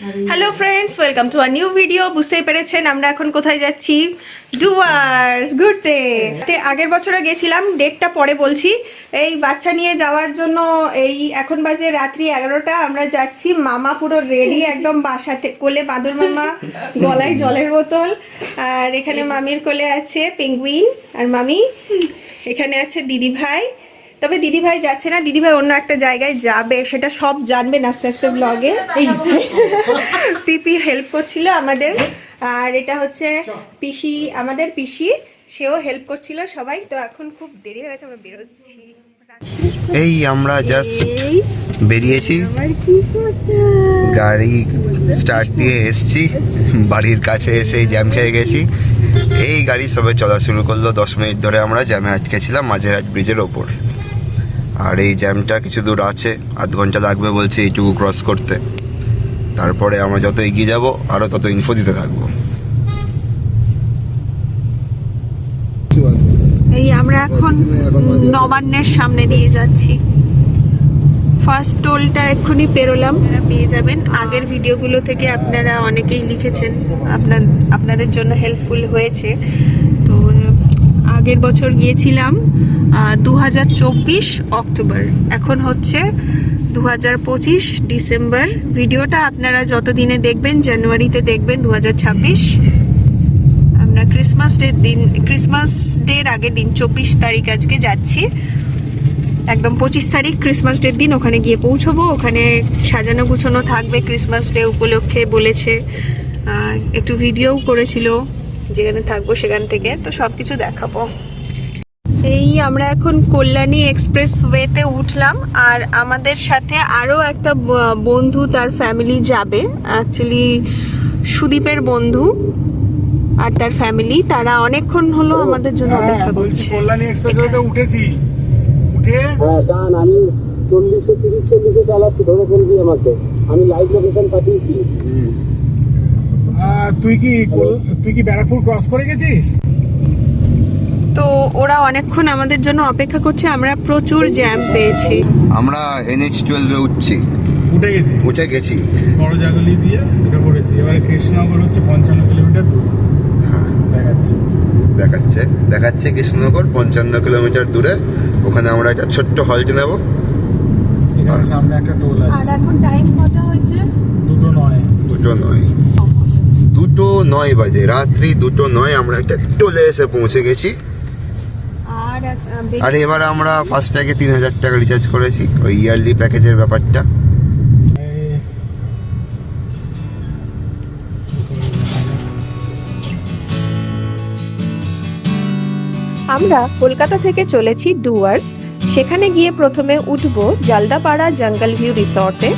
Hello friends, welcome to a new video. বুঝতেই পেরেছেন আমরা এখন কোথায় যাচ্ছি, ডুয়ার্স ঘুরতে। আগের বছরে গেছিলাম, ডেটটা পরে বলছি। এই বাচ্চা নিয়ে যাওয়ার জন্য এই এখন বাজে রাত্রি 11টা। আমরা যাচ্ছি, মামা পুরো রেডি একদম, বাসাতে কোলে বাদুর মামা, গলায় জলের বোতল, আর এখানে মামির কোলে আছে পেঙ্গুইন আর মামি, এখানে আছে দিদি ভাই। তবে দিদি ভাই যাচ্ছে না, দিদি ভাই অন্য একটা জায়গায় যাবে, সেটা সব জানবেন আস্তে আস্তে ব্লগে। পিপি হেল্প করছিল আমাদের, আর এটা হচ্ছে পিসি, আমাদের পিসি, সেও হেল্প করছিল সবাই। তো এখন খুব দেরি হয়ে গেছে, আমরা বেরোচ্ছি। এই আমরা জাস্ট বেরিয়েছি, গাড়ি স্টার্ট দিয়ে এসছি, বাড়ির কাছে এসে জ্যাম খেয়ে গেছি। এই গাড়ি সবে চলা শুরু করলো, 10 মিনিট ধরে আমরা জ্যামে আটকেছিলাম মাঝেরহাট ব্রিজের ওপর। আর এই জ্যামটা কিছু দূর আছে, আধ ঘন্টা লাগবে বলছে এইটুকু ক্রস করতে। তারপরে আমরা যত এগিয়ে যাব আরও তত ইনফো দিতে থাকবো। এই আমরা এখন নবান্নের সামনে দিয়ে যাচ্ছি। ফার্স্ট টোলটা এক্ষুনি পেরোলাম, পেয়ে যাবেন। আগের ভিডিওগুলো থেকে আপনারা অনেকেই লিখেছেন, আপনাদের জন্য হেল্পফুল হয়েছে। তো আগের বছর গিয়েছিলাম 2024 অক্টোবর, এখন হচ্ছে 2025 ডিসেম্বর। ভিডিওটা আপনারা যত দিনে দেখবেন, জানুয়ারিতে দেখবেন 2026। আমরা ক্রিসমাস ডের আগের দিন 24 তারিখ আজকে যাচ্ছি, একদম 25 তারিখ ক্রিসমাস ডের দিন ওখানে গিয়ে পৌঁছবো। ওখানে সাজানো গুছানো থাকবে, ক্রিসমাস ডে উপলক্ষে বলেছে। একটু ভিডিও করেছিল যেখানে থাকবো সেখান থেকে, তো সব কিছু দেখাবো। এই আমরা এখন কল্যাণী এক্সপ্রেস ওয়েতে উঠলাম, আর আমাদের সাথে আরও একটা বন্ধু, তার ফ্যামিলি যাবে। অ্যাকচুয়ালি সুদীপের বন্ধু আর তার ফ্যামিলি, তারা অনেকক্ষণ হলো আমাদের জন্য অপেক্ষা করছে। কল্যাণী এক্সপ্রেসওয়েতে উঠেছি, উঠে দাঁড়ান, আমি 40-30 চালাচ্ছি, ধরে ফেলবি আমাকে, আমি লাইভ লোকেশন পাঠিয়েছি। তুই কি ব্যারাকপুর ক্রস করে গেছিস? তো ওরা অনেকক্ষণ আমাদের জন্য অপেক্ষা করছে, আমরা প্রচুর জ্যাম পেয়েছি। আমরা NH12 উঠে গেছি বড় জাগলি দিয়ে উঠে পড়েছি। এবারে কৃষ্ণনগর হচ্ছে 55 কিলোমিটার দূর দেখাচ্ছে কৃষ্ণনগর 55 কিলোমিটার দূরে। ওখানে আমরা একটা ছোট্ট হল্ট নেব। এখানে সামনে একটা টোল আছে। আর এখন টাইম কটা হয়েছে? 2:09 বাজে, রাত্রি 2:09। আমরা একটা টোলে এসে পৌঁছে গেছি। আর এবার আমরা ফার্স্ট ট্যাগে 3000 টাকা রিচার্জ করেছি, ওই ইয়ারলি প্যাকেজের ব্যাপারটা। আমরা কলকাতা থেকে চলেছি ডুয়ার্স। সেখানে গিয়ে প্রথমে উঠবো জালদাপাড়া জঙ্গল ভিউ রিসর্টে,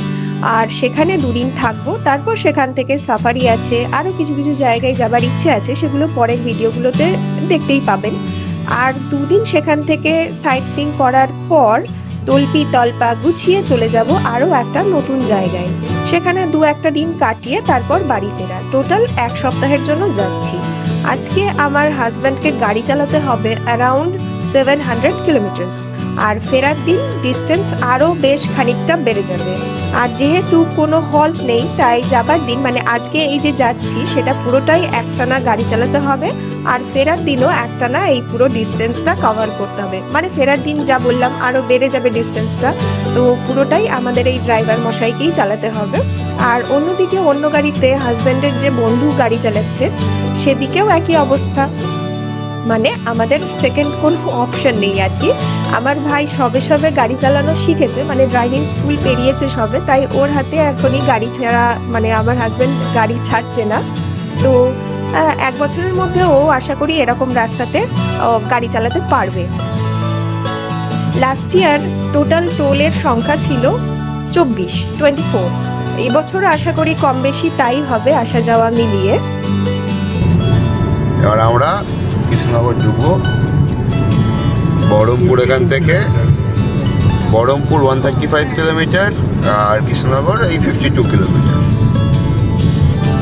আর সেখানে 2 দিন থাকবো। তারপর সেখান থেকে সাফারি আছে, আরও কিছু কিছু জায়গায় যাবার ইচ্ছে আছে, সেগুলো পরের ভিডিওগুলোতে দেখতেই পাবেন। আর 2 দিন সেখান থেকে সাইট সিইং করার পর তল্পি তল্পা গুছিয়ে চলে যাব আরও একটা নতুন জায়গায়। সেখানে 2-1 দিন কাটিয়ে তারপর বাড়ি ফেরা। টোটাল 1 সপ্তাহের জন্য যাচ্ছি। আজকে আমার হাজব্যান্ডকে গাড়ি চালাতে হবে অ্যারাউন্ড 700 কিলোমিটার্স, আর ফেরার দিন ডিস্টেন্স আরও বেশ খানিকটা বেড়ে যাবে। আর যেহেতু কোনো হল্ট নেই, তাই যাবার দিন মানে আজকে এই যে যাচ্ছি সেটা পুরোটাই একটানা গাড়ি চালাতে হবে, আর ফেরার দিনও একটানা এই পুরো ডিস্টেন্সটা কভার করতে হবে। মানে ফেরার দিন যা বললাম আরও বেড়ে যাবে ডিস্টেন্সটা, তো পুরোটাই আমাদের এই ড্রাইভার মশাইকেই চালাতে হবে। আর অন্যদিকে অন্য গাড়িতে হাজব্যান্ডের যে বন্ধু গাড়ি চালাচ্ছে, সেদিকেও একই অবস্থা। মানে আমাদের সেকেন্ড কোনো অপশন নেই আর কি। আমার ভাই সবে গাড়ি চালানো শিখেছে, মানে ড্রাইভিং স্কুল পেরিয়েছে সবে, তাই ওর হাতে এখনই গাড়ি ছাড়া, মানে আমার হাজব্যান্ড গাড়ি ছাড়ছে না। তো 1 বছরের মধ্যে ও আশা করি এরকম রাস্তাতে গাড়ি চালাতে পারবে। লাস্ট ইয়ার টোটাল টোলের সংখ্যা ছিল 24। এই বছর আশা করি কম বেশি তাই হবে, আসা যাওয়া মিলিয়ে। এবার আমরা কৃষ্ণনগর ঢুকবো। বহরমপুর এখান থেকে, বহরমপুর 135 কিলোমিটার, আর কৃষ্ণনগর এই 52 কিলোমিটার।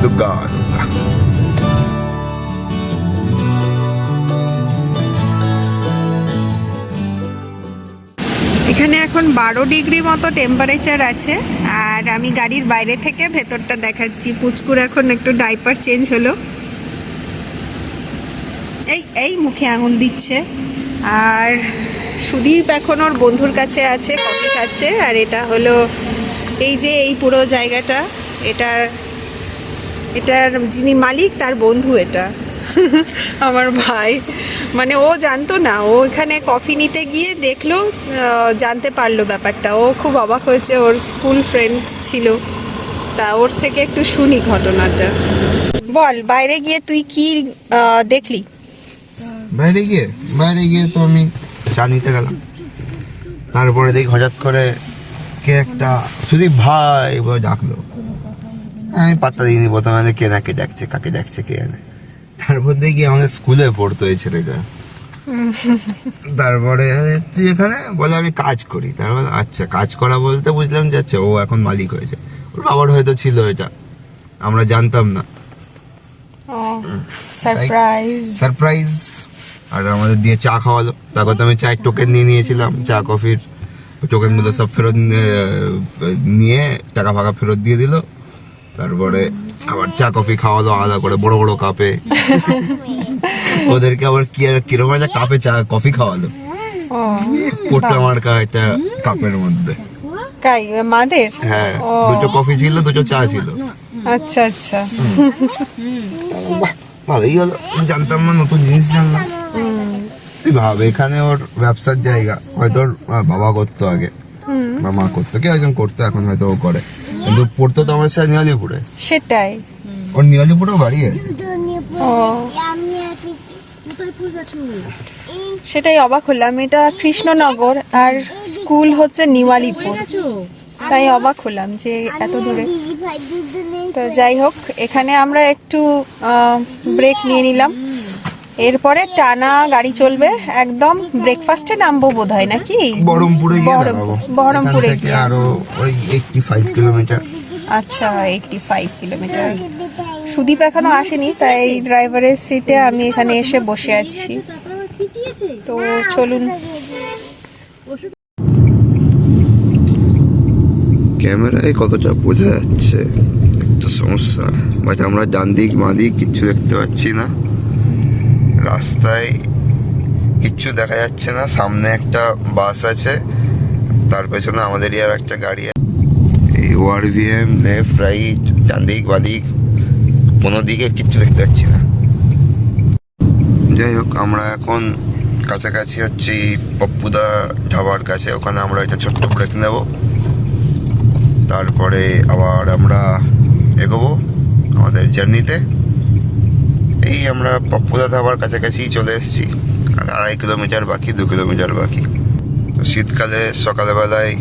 দুর্গা এখানে এখন 12 ডিগ্রি মতো টেম্পারেচার আছে। আর আমি গাড়ির বাইরে থেকে ভেতরটা দেখাচ্ছি। পুচকুর এখন একটু ডাইপার চেঞ্জ হলো, এই মুখে আঙুল দিচ্ছে। আর সুদীপ এখন ওর বন্ধুর কাছে আছে, কফি খাচ্ছে। আর এটা হলো এই যে এই পুরো জায়গাটা, এটার যিনি মালিক তার বন্ধু এটা আমার ভাই। মানে ও জানতো না, ও এখানে কফি নিতে গিয়ে দেখলো, জানতে পারলো ব্যাপারটা। ও খুব অবাক হয়েছে, ওর স্কুল ফ্রেন্ড ছিল। তা ওর থেকে একটু শুনি ঘটনাটা। বল, বাইরে গিয়ে তুই কি দেখলি? বাইরে গিয়ে তো আমি চা নিতে গেলাম। তারপরে দেখি হঠাৎ করে কে একটা সুদীপ ভাই বলে ডাকলো। আমি পাত্তা দিইনি প্রথমে, কে না কে ডাকছে, কাকে ডাকছে কে জানে। তারপর দেখি আমাদের স্কুলে পড়তো এই ছেলেটা। তারপরে তুই এখানে বলে আমি কাজ করি। তারপর আচ্ছা, কাজ করা বলতে বুঝলাম যে আচ্ছা ও এখন মালিক হয়েছে। ওর বাবার হয়তো ছিল এটা, আমরা জানতাম না। সারপ্রাইজ। আর আমাদের দিয়ে চা খাওয়ালো। তারপর তো আমি চায়ের টোকেন নিয়ে নিয়েছিলাম, চা কফির টোকেনগুলো সব ফেরত নিয়ে টাকা ফাঁকা ফেরত দিয়ে দিল। তারপরে আবার চা কফি খাওয়ালো আলাদা করে বড় বড় কাপে। ওদেরকে আবার কিরকম একটা কাপে চা কফি খাওয়ালো, পোট্টা মার্কা একটা কাপের মধ্যে। মাদের? হ্যাঁ, দুটো কফি ছিল, দুটো চা ছিল। আচ্ছা আচ্ছা, ভালোই হলো, জানতাম না, নতুন জিনিস জানলাম। তুই ভাব, এখানে ওর ব্যবসার জায়গা। হয়তো ওর বাবা করতো আগে বা মা করতো, কেউ একজন করতো, এখন হয়তো ও করে। কিন্তু পড়তো তো আমার সাথে নিয়ালিপুরে। সেটাই, ওর নিয়ালিপুরেও বাড়ি আছে। সেটাই অবাক হলাম। এটা কৃষ্ণনগর আর স্কুল হচ্ছে নিওয়ালিপুর, তাই অবাক হলাম যে এত দূরে। তো যাই হোক, এখানে আমরা একটু ব্রেক নিয়ে নিলাম। এরপরে টানা গাড়ি চলবে, একদম ব্রেকফাস্টে নামবো বোধহয়, নাকি বহরমপুরে গিয়ে দাঁড়াবো। বহরমপুরে এখান থেকে আরো ওই 85 কিলোমিটার। আচ্ছা, 85 কিলোমিটার। সুদীপ এখনো আসেনি, তাই ড্রাইভারের সিটে আমি এখানে এসে বসে আছি। তো চলুন। ক্যামেরায় কতটা বোঝা যাচ্ছে একটা সমস্যা, বাট আমরা ডান দিক বাঁ দিক কিচ্ছু দেখতে পাচ্ছি না। রাস্তায় কিচ্ছু দেখা যাচ্ছে না। সামনে একটা বাস আছে, তার পেছনে আমাদেরই আর একটা গাড়ি। এই ORVM লেফট রাইট ডান দিক বাঁ দিক কোনো দিকে কিচ্ছু দেখতে পাচ্ছি না। যাই হোক, আমরা এখন কাছাকাছি হচ্ছি পপ্পুদা ধাবার কাছে। ওখানে আমরা একটা ছোট্ট ব্রেক নেব, তারপরে আবার আমরা এগোবো আমাদের জার্নিতে। এই আমরা পপ্পুদা ধাবার কাছাকাছি চলে এসেছি। আর 2.5 কিলোমিটার বাকি, 2 কিলোমিটার বাকি। তো শীতকালে সকালবেলায়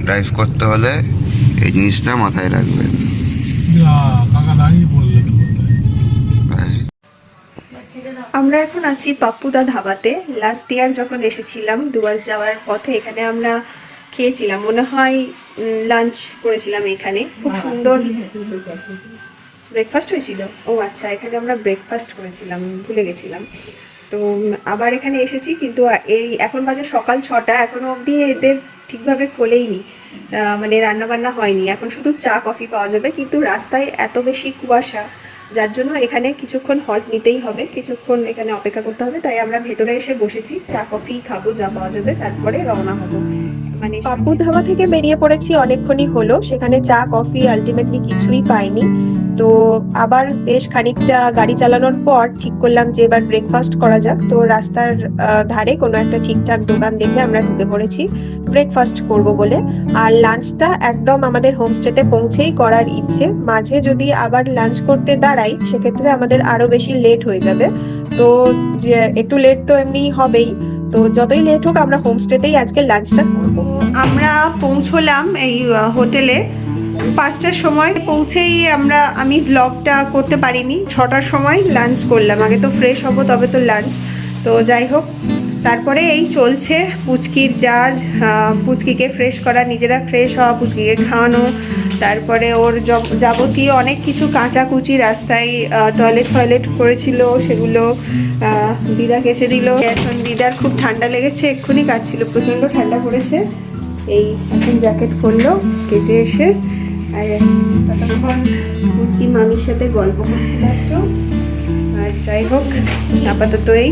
ড্রাইভ করতে হলে এই জিনিসটা মাথায় রাখবেন। আমরা এখন আছি পাপ্পুদা ধাবাতে। লাস্ট ইয়ার যখন এসেছিলাম ডুয়ার্স যাওয়ার পথে, এখানে আমরা খেয়েছিলাম, মনে হয় লাঞ্চ করেছিলাম এখানে। খুব সুন্দর ব্রেকফাস্ট হয়েছিল। ও আচ্ছা, এখানে আমরা ব্রেকফাস্ট করেছিলাম, ভুলে গেছিলাম। তো আবার এখানে এসেছি, কিন্তু এই এখন বাজে সকাল 6টা, এখনো অবধি এদের ঠিকভাবে খোলেইনি, মানে রান্নাবান্না হয়নি। এখন শুধু চা কফি পাওয়া যাবে, কিন্তু রাস্তায় এত বেশি কুয়াশা, যার জন্য এখানে কিছুক্ষণ হল্ট নিতেই হবে, কিছুক্ষণ এখানে অপেক্ষা করতে হবে। তাই আমরা ভেতরে এসে বসেছি, চা কফি খাবো যা পাওয়া যাবে, তারপরে রওনা হবো। মানে পাপ্পু ধাবা থেকে বেরিয়ে পড়েছি অনেকক্ষণই হলো। সেখানে চা কফি আলটিমেটলি কিছুই পাইনি। তো আবার বেশ খানিকটা গাড়ি চালানোর পর ঠিক করলাম যে এবার ব্রেকফাস্ট করা যাক। তো রাস্তার ধারে কোনো একটা ঠিকঠাক দোকান দেখে আমরা ঢুকে পড়েছি ব্রেকফাস্ট করব বলে। আর লাঞ্চটা একদম আমাদের হোমস্টেতে পৌঁছেই করার ইচ্ছে। মাঝে যদি আবার লাঞ্চ করতে দাঁড়াই, সেক্ষেত্রে আমাদের আরো বেশি লেট হয়ে যাবে। তো যে একটু লেট তো এমনি হবেই, তো যতই লেট হোক আমরা হোমস্টেতেই আজকে লাঞ্চটা করব। আমরা পৌঁছলাম এই হোটেলে 5টার সময়। পৌঁছেই আমি ব্লগটা করতে পারিনি। 6টার সময় লাঞ্চ করলাম। আগে তো ফ্রেশ হব, তবে তো লাঞ্চ। তো যাই হোক, তারপরে এই চলছে পুচকির জাজ, পুচকিকে ফ্রেশ করা, নিজেরা ফ্রেশ হওয়া, পুচকিকে খাওয়ানো, তারপরে ওর যাবতীয় অনেক কিছু কাঁচাকুচি রাস্তায় টয়লেট করেছিল, সেগুলো দিদা কেচে দিল। এখন দিদার খুব ঠান্ডা লেগেছে, এক্ষুনি কাচ্ছিল, প্রচণ্ড ঠান্ডা পড়েছে। এই এখন জ্যাকেট পরলো কেজে এসে, আর ততক্ষণ মুসকি মামির সাথে গল্প করছিল একটু। আর যাই হোক, আপাতত এই